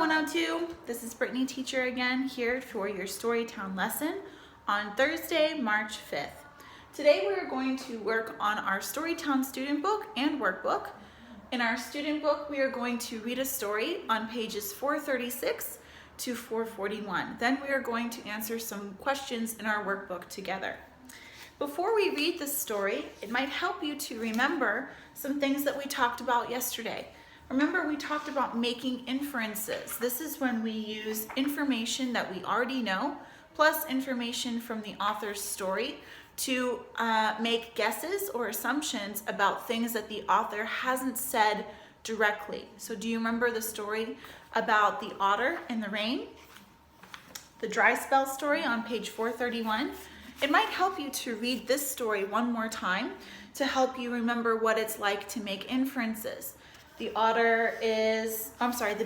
102. This is Brittany, teacher again, here for your Storytown lesson on Thursday, March 5th. Today we are going to work on our Storytown student book and workbook. In our student book, we are going to read a story on pages 436 to 441. Then we are going to answer some questions in our workbook together. Before we read the story, it might help you to remember some things that we talked about yesterday. Remember, we talked about making inferences. This is when we use information that we already know, plus information from the author's story to make guesses or assumptions about things that the author hasn't said directly. So do you remember the story about the otter in the rain? The dry spell story on page 431. It might help you to read this story one more time to help you remember what it's like to make inferences. The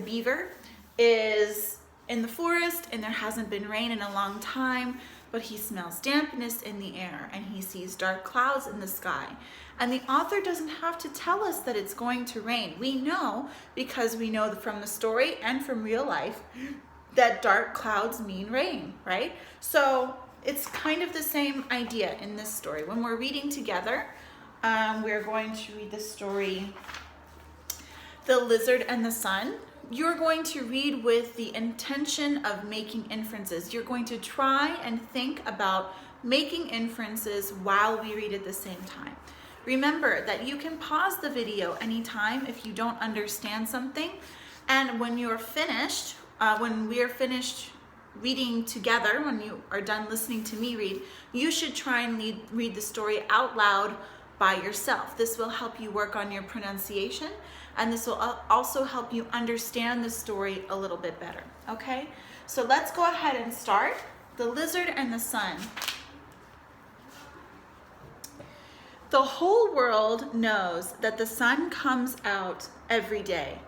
beaver is in the forest and there hasn't been rain in a long time, but he smells dampness in the air and he sees dark clouds in the sky. And the author doesn't have to tell us that it's going to rain. We know, because we know from the story and from real life, that dark clouds mean rain, right? So it's kind of the same idea in this story. When we're reading together, we're going to read the story The Lizard and the Sun. You're going to read with the intention of making inferences. You're going to try and think about making inferences while we read at the same time. Remember that you can pause the video anytime if you don't understand something. And when you're finished, when we are finished reading together, when you are done listening to me read, you should try and read the story out loud by yourself. This will help you work on your pronunciation, and this will also help you understand the story a little bit better. Okay, so let's go ahead and start. The Lizard and the Sun. The whole world knows that the sun comes out every day.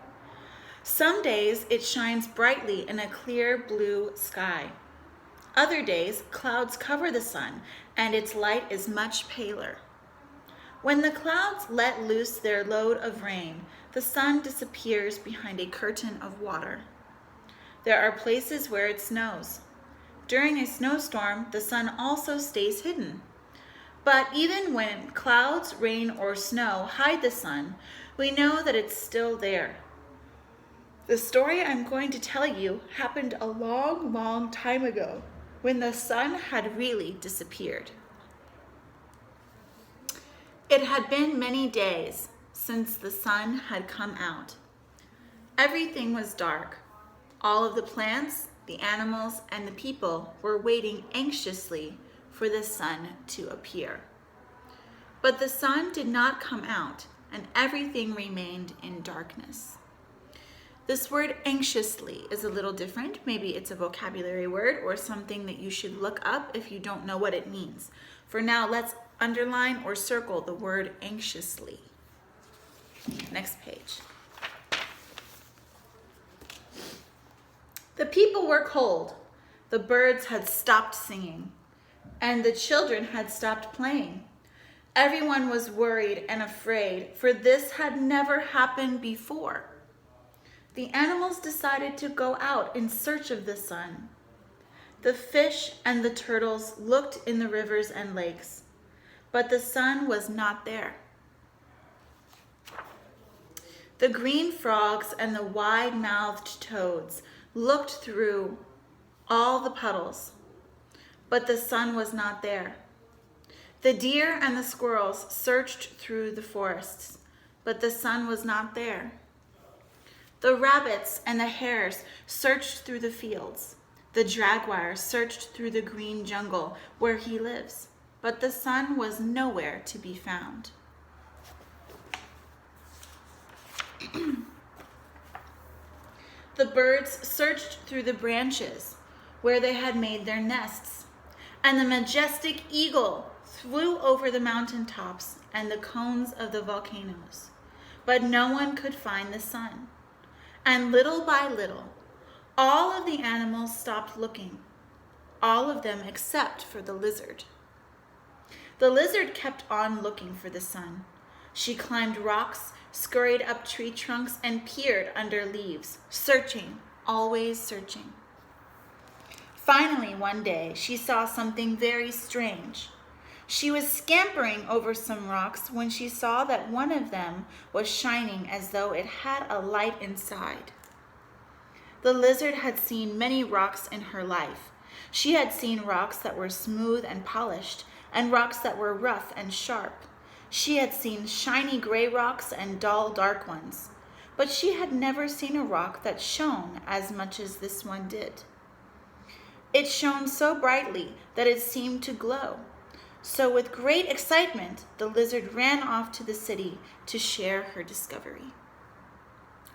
Some days it shines brightly in a clear blue sky. Other days clouds cover the sun and its light is much paler. When the clouds let loose their load of rain, the sun disappears behind a curtain of water. There are places where it snows. During a snowstorm, the sun also stays hidden. But even when clouds, rain, or snow hide the sun, we know that it's still there. The story I'm going to tell you happened a long, long time ago, when the sun had really disappeared. It had been many days since the sun had come out. Everything was dark. All of the plants, the animals, and the people were waiting anxiously for the sun to appear. But the sun did not come out, and everything remained in darkness. This word anxiously is a little different. Maybe it's a vocabulary word or something that you should look up if you don't know what it means. For now, let's underline or circle the word anxiously. Next page. The people were cold. The birds had stopped singing, and the children had stopped playing. Everyone was worried and afraid, for this had never happened before. The animals decided to go out in search of the sun. The fish and the turtles looked in the rivers and lakes, but the sun was not there. The green frogs and the wide-mouthed toads looked through all the puddles, but the sun was not there. The deer and the squirrels searched through the forests, but the sun was not there. The rabbits and the hares searched through the fields. The jaguar searched through the green jungle where he lives, but the sun was nowhere to be found. The birds searched through the branches where they had made their nests, and the majestic eagle flew over the mountaintops and the cones of the volcanoes, but no one could find the sun. And little by little, all of the animals stopped looking, all of them except for the lizard. The lizard kept on looking for the sun. She climbed rocks, scurried up tree trunks, and peered under leaves, searching always searching. Finally, one day, she saw something very strange. She was scampering over some rocks when she saw that one of them was shining as though it had a light inside. The lizard had seen many rocks in her life. She had seen rocks that were smooth and polished, and rocks that were rough and sharp. She had seen shiny gray rocks and dull dark ones, but she had never seen a rock that shone as much as this one did. It shone so brightly that it seemed to glow. So with great excitement, the lizard ran off to the city to share her discovery.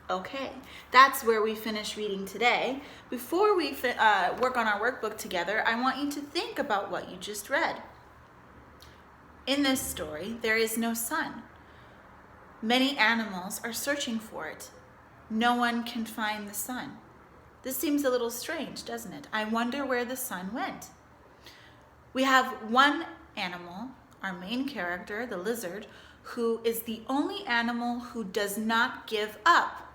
Okay, that's where we finish reading today. Before we work on our workbook together, I want you to think about what you just read. In this story, there is no sun. Many animals are searching for it. No one can find the sun. This seems a little strange, doesn't it? I wonder where the sun went. We have one animal, our main character, the lizard, who is the only animal who does not give up.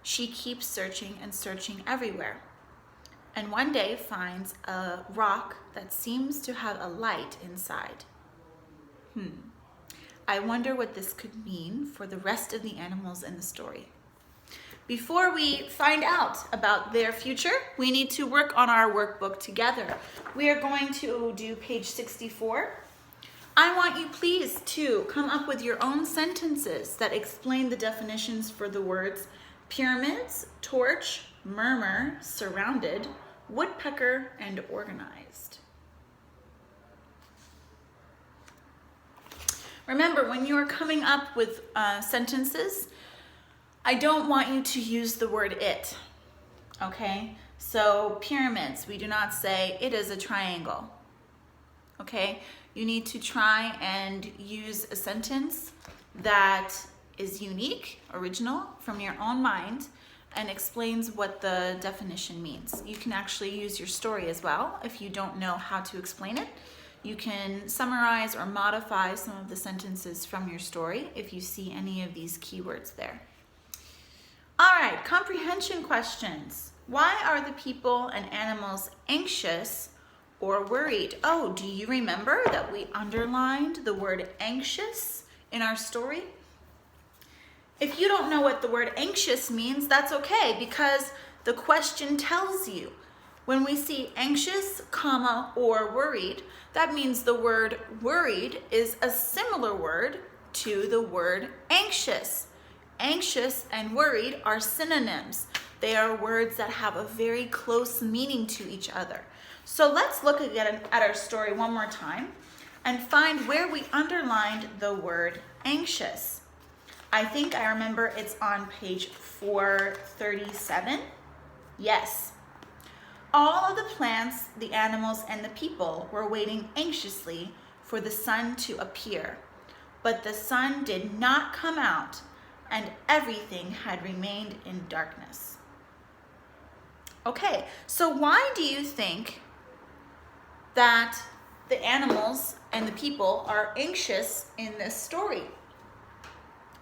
She keeps searching and searching everywhere, and one day finds a rock that seems to have a light inside. I wonder what this could mean for the rest of the animals in the story. Before we find out about their future, we need to work on our workbook together. We are going to do page 64. I want you please to come up with your own sentences that explain the definitions for the words pyramids, torch, murmur, surrounded, woodpecker, and organized. Remember, when you are coming up with sentences, I don't want you to use the word it, okay? So pyramids, we do not say it is a triangle, okay? You need to try and use a sentence that is unique, original, from your own mind, and explains what the definition means. You can actually use your story as well if you don't know how to explain it. You can summarize or modify some of the sentences from your story if you see any of these keywords there. All right, comprehension questions. Why are the people and animals anxious or worried? Oh, do you remember that we underlined the word anxious in our story? If you don't know what the word anxious means, that's okay, because the question tells you. When we see anxious, comma, or worried, that means the word worried is a similar word to the word anxious. Anxious and worried are synonyms. They are words that have a very close meaning to each other. So let's look again at our story one more time and find where we underlined the word anxious. I think I remember it's on page 437. Yes. All of the plants, the animals, and the people were waiting anxiously for the sun to appear. But the sun did not come out, and everything had remained in darkness. Okay, so why do you think that the animals and the people are anxious in this story?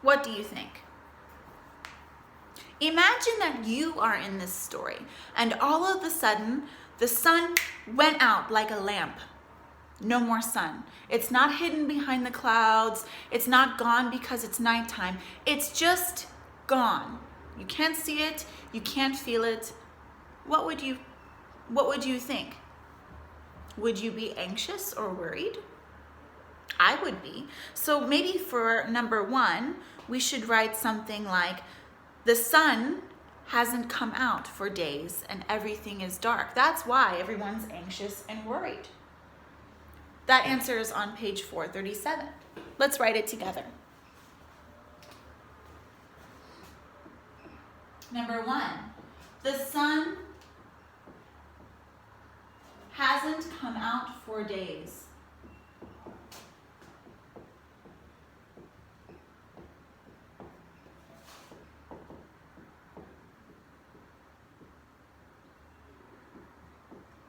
What do you think? Imagine that you are in this story and all of a sudden the sun went out like a lamp. No more sun. It's not hidden behind the clouds. It's not gone because it's nighttime. It's just gone. You can't see it. You can't feel it. What would you think? Would you be anxious or worried? I would be. So maybe for number 1, we should write something like, the sun hasn't come out for days and everything is dark. That's why everyone's anxious and worried. That answer is on page 437. Let's write it together. Number 1, the sun hasn't come out for days.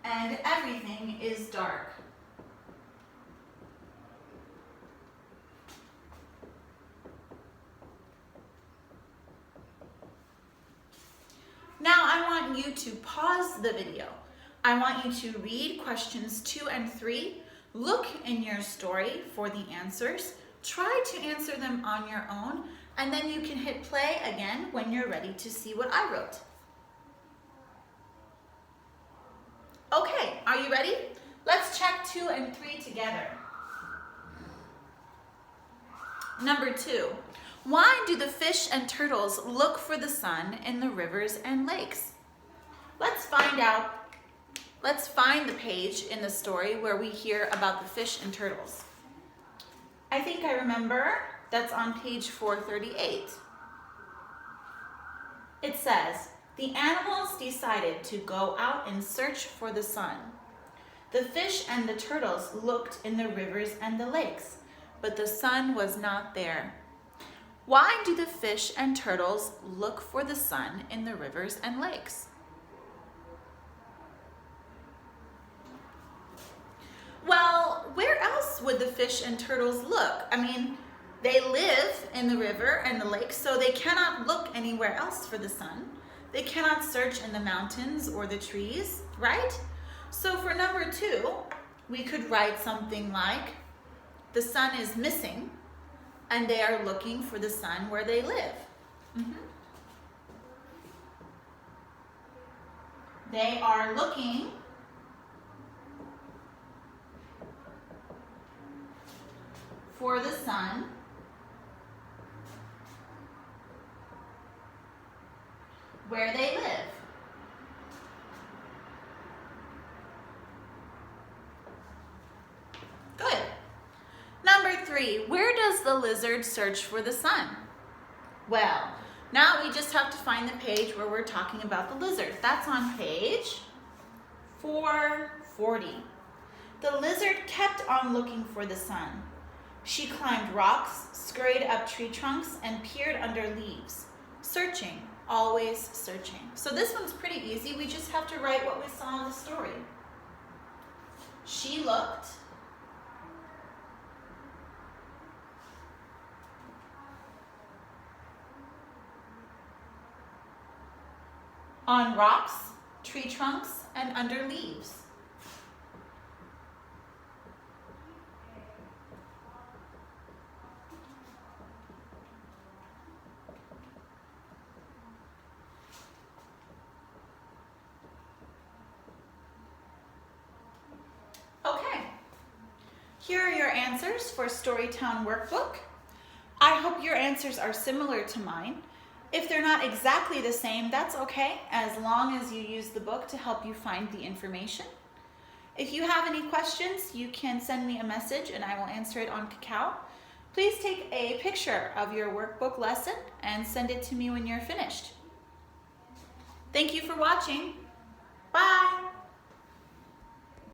And everything is dark. Now I want you to pause the video. I want you to read questions 2 and 3, look in your story for the answers, try to answer them on your own, and then you can hit play again when you're ready to see what I wrote. Okay, are you ready? Let's check 2 and 3 together. Number 2, why do the fish and turtles look for the sun in the rivers and lakes? Let's find out. Let's find the page in the story where we hear about the fish and turtles. I think I remember that's on page 438. It says, the animals decided to go out and search for the sun. The fish and the turtles looked in the rivers and the lakes, but the sun was not there. Why do the fish and turtles look for the sun in the rivers and lakes? Well, where else would the fish and turtles look? I mean, they live in the river and the lake, so they cannot look anywhere else for the sun. They cannot search in the mountains or the trees, right? So for number 2, we could write something like, the sun is missing, and they are looking for the sun where they live. They are looking for the sun where they live. Good. Number 3, where does the lizard search for the sun? Well, now we just have to find the page where we're talking about the lizard. That's on page 440. The lizard kept on looking for the sun. She climbed rocks, scurried up tree trunks, and peered under leaves. Searching, always searching. So this one's pretty easy. We just have to write what we saw in the story. She looked on rocks, tree trunks, and under leaves. Okay, here are your answers for Storytown workbook. I hope your answers are similar to mine. If they're not exactly the same, that's okay, as long as you use the book to help you find the information. If you have any questions, you can send me a message and I will answer it on Kakao. Please take a picture of your workbook lesson and send it to me when you're finished. Thank you for watching. Bye.